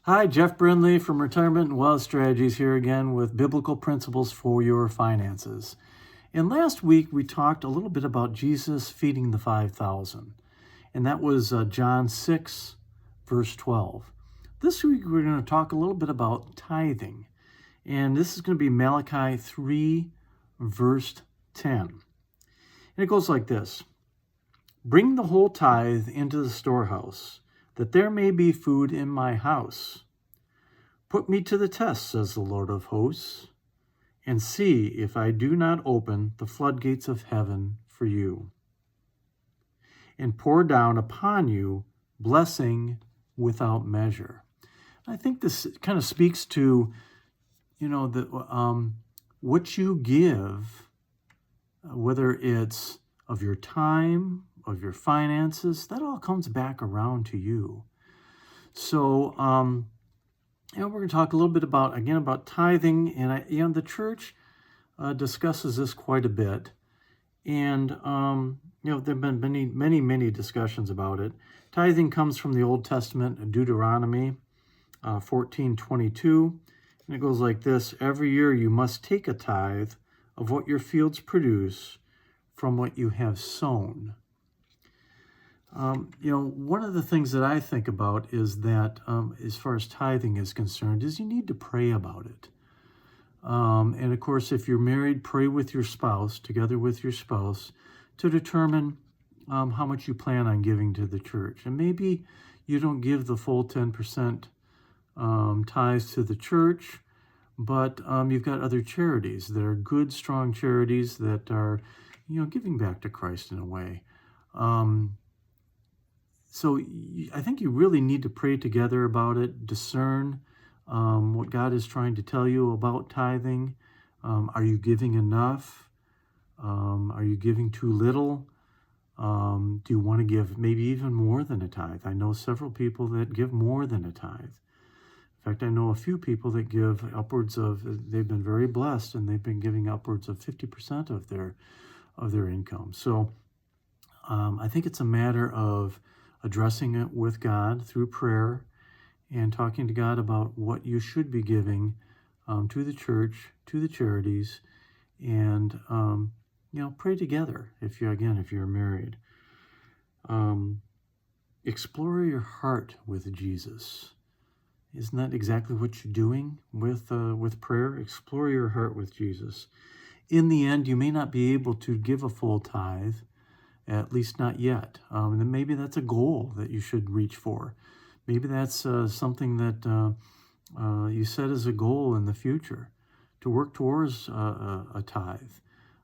Hi, Jeff Brindley from Retirement and Wealth Strategies here again with biblical principles for your finances. And last week we talked a little bit about Jesus feeding the 5,000, and that was John 6, verse 12. This week we're going to talk a little bit about tithing, and this is going to be Malachi 3, verse 10. And it goes like this: "Bring the whole tithe into the storehouse, that there may be food in my house. Put me to the test, says the Lord of hosts, and see if I do not open the floodgates of heaven for you, and pour down upon you blessing without measure." I think this kind of speaks to, what you give, whether it's of your time, of your finances, that all comes back around to you. So, we're going to talk a little bit about tithing, and the church discusses this quite a bit, and there've been many discussions about it. Tithing comes from the Old Testament, Deuteronomy 14:22, and it goes like this: "Every year you must take a tithe of what your fields produce from what you have sown." One of the things that I think about is that as far as tithing is concerned, is you need to pray about it. And of course, if you're married, pray with your spouse, together with your spouse, to determine how much you plan on giving to the church. And maybe you don't give the full 10% tithes to the church, but you've got other charities that are good, strong charities that are, giving back to Christ in a way. So I think you really need to pray together about it, discern what God is trying to tell you about tithing. Are you giving enough? Are you giving too little? Do you want to give maybe even more than a tithe? I know several people that give more than a tithe. In fact, I know a few people that give they've been very blessed, and they've been giving upwards of 50% of their income. So I think it's a matter of addressing it with God through prayer and talking to God about what you should be giving to the church, to the charities, and pray together if you're married. Explore your heart with Jesus. Isn't that exactly what you're doing with prayer? Explore your heart with Jesus. In the end, you may not be able to give a full tithe, at least not yet. And then maybe that's a goal that you should reach for. Maybe that's something that you set as a goal in the future, to work towards a tithe,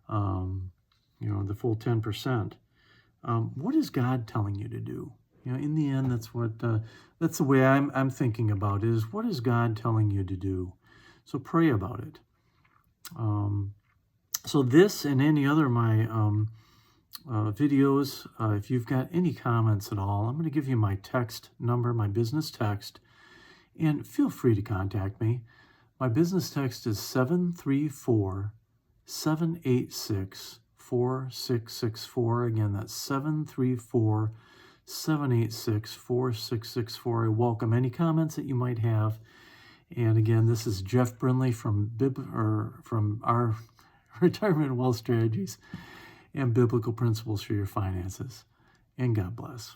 the full 10%. What is God telling you to do? In the end, that's the way I'm thinking about it, is what is God telling you to do? So pray about it. So this and any other of my videos, if you've got any comments at all, I'm going to give you my text number, my business text, and feel free to contact me. My business text is 734-786-4664. Again, that's 734-786-4664. I welcome any comments that you might have. And again, this is Jeff Brindley from our Retirement and Wealth Strategies and biblical principles for your finances. And God bless.